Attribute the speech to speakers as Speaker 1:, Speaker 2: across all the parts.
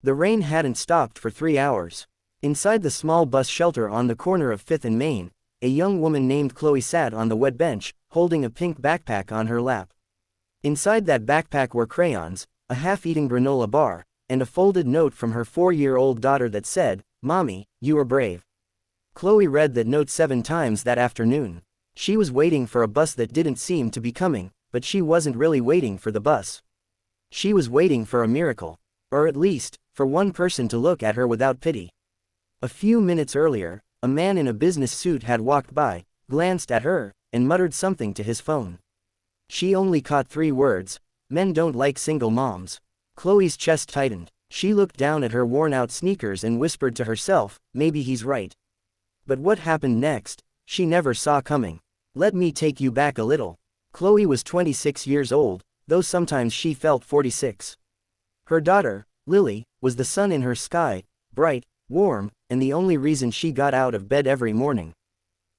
Speaker 1: The rain hadn't stopped for 3 hours. Inside the small bus shelter on the corner of 5th and Main, a young woman named Chloe sat on the wet bench, holding a pink backpack on her lap. Inside that backpack were crayons, a half-eaten granola bar, and a folded note from her 4-year-old daughter that said, "Mommy, you are brave." Chloe read that note 7 times that afternoon. She was waiting for a bus that didn't seem to be coming, but she wasn't really waiting for the bus. She was waiting for a miracle. Or at least, for one person to look at her without pity. A few minutes earlier, a man in a business suit had walked by, glanced at her, and muttered something to his phone. She only caught 3 words: "Men don't like single moms." Chloe's chest tightened. She looked down at her worn-out sneakers and whispered to herself, maybe he's right. But what happened next, she never saw coming. Let me take you back a little. Chloe was 26 years old, though sometimes she felt 46. Her daughter, Lily, was the sun in her sky, bright, warm, and the only reason she got out of bed every morning.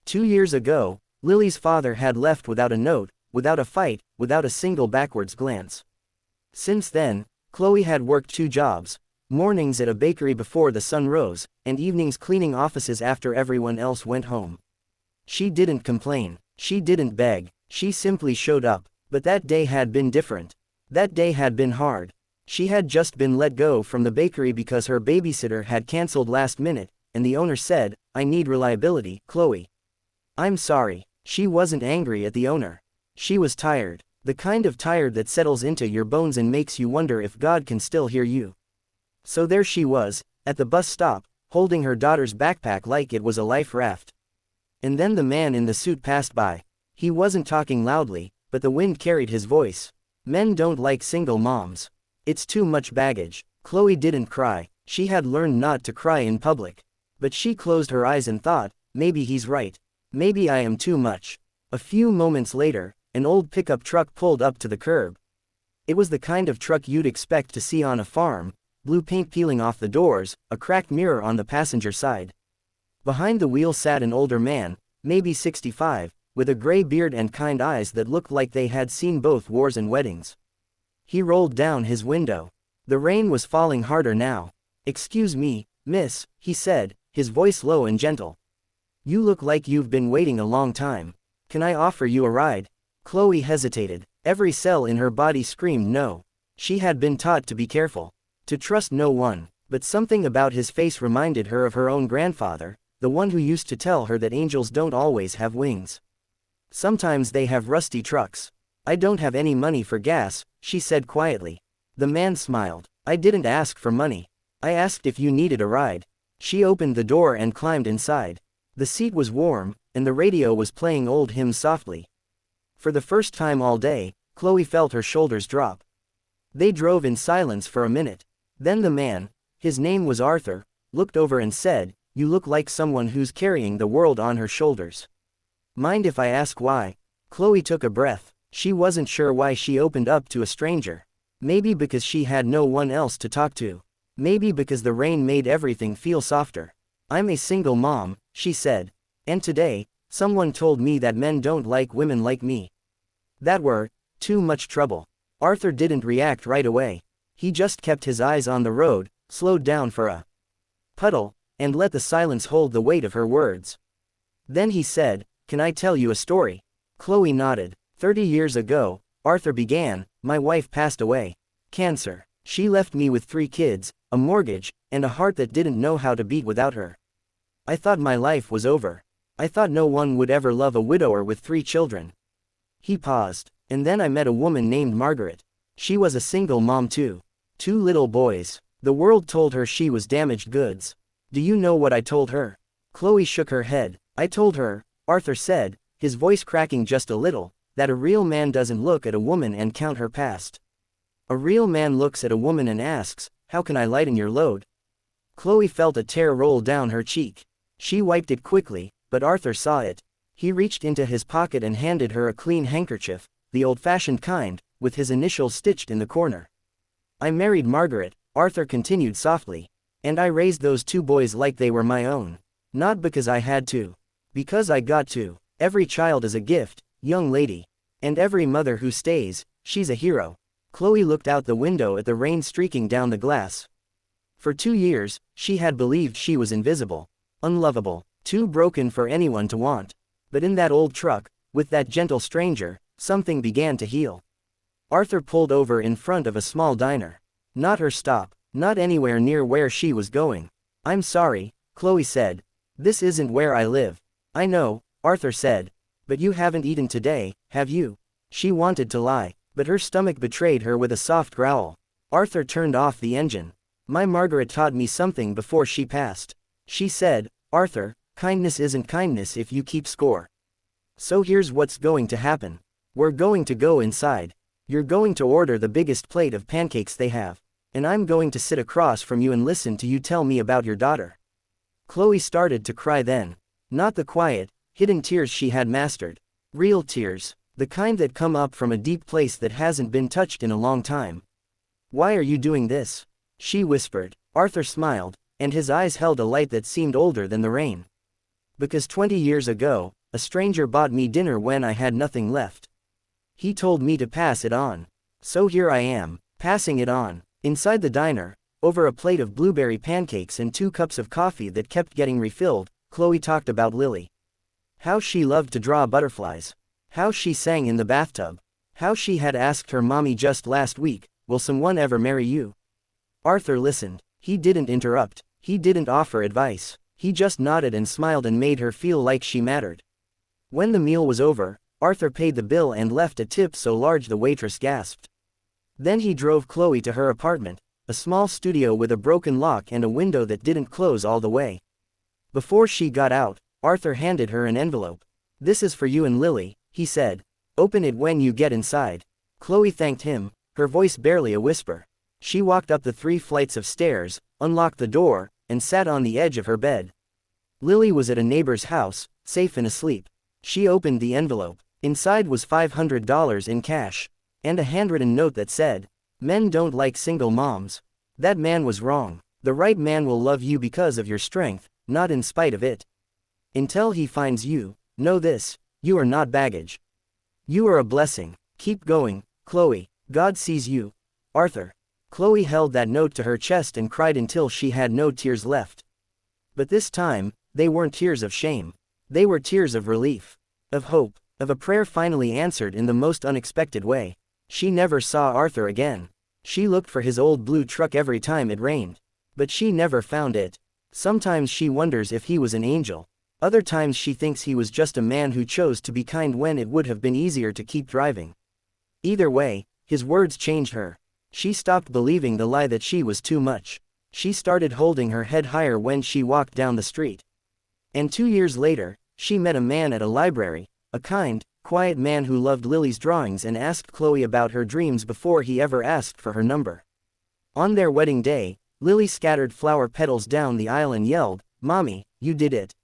Speaker 1: 2 years ago, Lily's father had left without a note, without a fight, without a single backwards glance. Since then, Chloe had worked 2 jobs, mornings at a bakery before the sun rose, and evenings cleaning offices after everyone else went home. She didn't complain, she didn't beg, she simply showed up, but that day had been different. That day had been hard. She had just been let go from the bakery because her babysitter had cancelled last minute, and the owner said, "I need reliability, Chloe." I'm sorry. She wasn't angry at the owner. She was tired. The kind of tired that settles into your bones and makes you wonder if God can still hear you. So there she was, at the bus stop, holding her daughter's backpack like it was a life raft. And then the man in the suit passed by. He wasn't talking loudly, but the wind carried his voice. Men don't like single moms. It's too much baggage. Chloe didn't cry. She had learned not to cry in public. But she closed her eyes and thought, maybe he's right. Maybe I am too much. A few moments later, an old pickup truck pulled up to the curb. It was the kind of truck you'd expect to see on a farm, blue paint peeling off the doors, a cracked mirror on the passenger side. Behind the wheel sat an older man, maybe 65, with a gray beard and kind eyes that looked like they had seen both wars and weddings. He rolled down his window. The rain was falling harder now. "Excuse me, miss," he said, his voice low and gentle. "You look like you've been waiting a long time. Can I offer you a ride?" Chloe hesitated. Every cell in her body screamed no. She had been taught to be careful, to trust no one, but something about his face reminded her of her own grandfather, the one who used to tell her that angels don't always have wings. Sometimes they have rusty trucks. "I don't have any money for gas," she said quietly. The man smiled. "I didn't ask for money. I asked if you needed a ride." She opened the door and climbed inside. The seat was warm, and the radio was playing old hymns softly. For the first time all day, Chloe felt her shoulders drop. They drove in silence for a minute. Then the man, his name was Arthur, looked over and said, "You look like someone who's carrying the world on her shoulders. Mind if I ask why?" Chloe took a breath. She wasn't sure why she opened up to a stranger. Maybe because she had no one else to talk to. Maybe because the rain made everything feel softer. "I'm a single mom," she said. "And today, someone told me that men don't like women like me. That were too much trouble." Arthur didn't react right away. He just kept his eyes on the road, slowed down for a puddle, and let the silence hold the weight of her words. Then he said, "Can I tell you a story?" Chloe nodded. 30 years ago, Arthur began, my wife passed away. Cancer. She left me with 3 kids, a mortgage, and a heart that didn't know how to beat without her. I thought my life was over. I thought no one would ever love a widower with 3 children. He paused. And then I met a woman named Margaret. She was a single mom too. 2 little boys. The world told her she was damaged goods. Do you know what I told her? Chloe shook her head. I told her, Arthur said, his voice cracking just a little, that a real man doesn't look at a woman and count her past. A real man looks at a woman and asks, how can I lighten your load? Chloe felt a tear roll down her cheek. She wiped it quickly, but Arthur saw it. He reached into his pocket and handed her a clean handkerchief, the old-fashioned kind, with his initials stitched in the corner. I married Margaret, Arthur continued softly. And I raised those 2 boys like they were my own. Not because I had to. Because I got to. Every child is a gift, young lady. And every mother who stays, she's a hero. Chloe looked out the window at the rain streaking down the glass. For 2 years, she had believed she was invisible, unlovable, too broken for anyone to want. But in that old truck, with that gentle stranger, something began to heal. Arthur pulled over in front of a small diner. Not her stop, not anywhere near where she was going. "I'm sorry," Chloe said. "This isn't where I live." "I know," Arthur said. "But you haven't eaten today, have you?" She wanted to lie, but her stomach betrayed her with a soft growl. Arthur turned off the engine. "My Margaret taught me something before she passed. She said, Arthur, kindness isn't kindness if you keep score. So here's what's going to happen. We're going to go inside. You're going to order the biggest plate of pancakes they have. And I'm going to sit across from you and listen to you tell me about your daughter." Chloe started to cry then. Not the quiet, hidden tears she had mastered. Real tears. The kind that come up from a deep place that hasn't been touched in a long time. "Why are you doing this?" she whispered. Arthur smiled, and his eyes held a light that seemed older than the rain. "Because 20 years ago, a stranger bought me dinner when I had nothing left. He told me to pass it on. So here I am, passing it on." Inside the diner, over a plate of blueberry pancakes and 2 cups of coffee that kept getting refilled, Chloe talked about Lily. How she loved to draw butterflies. How she sang in the bathtub. How she had asked her mommy just last week, "Will someone ever marry you?" Arthur listened. He didn't interrupt. He didn't offer advice. He just nodded and smiled and made her feel like she mattered. When the meal was over, Arthur paid the bill and left a tip so large the waitress gasped. Then he drove Chloe to her apartment, a small studio with a broken lock and a window that didn't close all the way. Before she got out, Arthur handed her an envelope. "This is for you and Lily," he said. "Open it when you get inside." Chloe thanked him, her voice barely a whisper. She walked up the 3 flights of stairs, unlocked the door, and sat on the edge of her bed. Lily was at a neighbor's house, safe and asleep. She opened the envelope. Inside was $500 in cash. And a handwritten note that said, "Men don't like single moms. That man was wrong. The right man will love you because of your strength, not in spite of it. Until he finds you, know this, you are not baggage. You are a blessing. Keep going, Chloe. God sees you. Arthur." Chloe held that note to her chest and cried until she had no tears left. But this time, they weren't tears of shame. They were tears of relief. Of hope. Of a prayer finally answered in the most unexpected way. She never saw Arthur again. She looked for his old blue truck every time it rained. But she never found it. Sometimes she wonders if he was an angel. Other times she thinks he was just a man who chose to be kind when it would have been easier to keep driving. Either way, his words changed her. She stopped believing the lie that she was too much. She started holding her head higher when she walked down the street. And 2 years later, she met a man at a library, a kind, quiet man who loved Lily's drawings and asked Chloe about her dreams before he ever asked for her number. On their wedding day, Lily scattered flower petals down the aisle and yelled, "Mommy, you did it."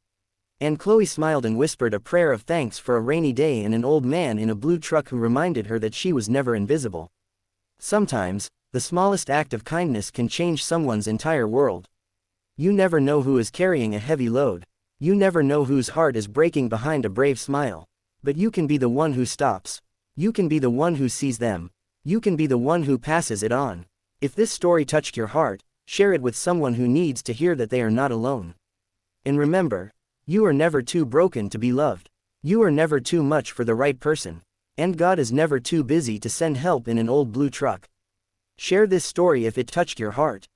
Speaker 1: And Chloe smiled and whispered a prayer of thanks for a rainy day and an old man in a blue truck who reminded her that she was never invisible. Sometimes, the smallest act of kindness can change someone's entire world. You never know who is carrying a heavy load. You never know whose heart is breaking behind a brave smile. But you can be the one who stops. You can be the one who sees them. You can be the one who passes it on. If this story touched your heart, share it with someone who needs to hear that they are not alone. And remember, you are never too broken to be loved. You are never too much for the right person. And God is never too busy to send help in an old blue truck. Share this story if it touched your heart.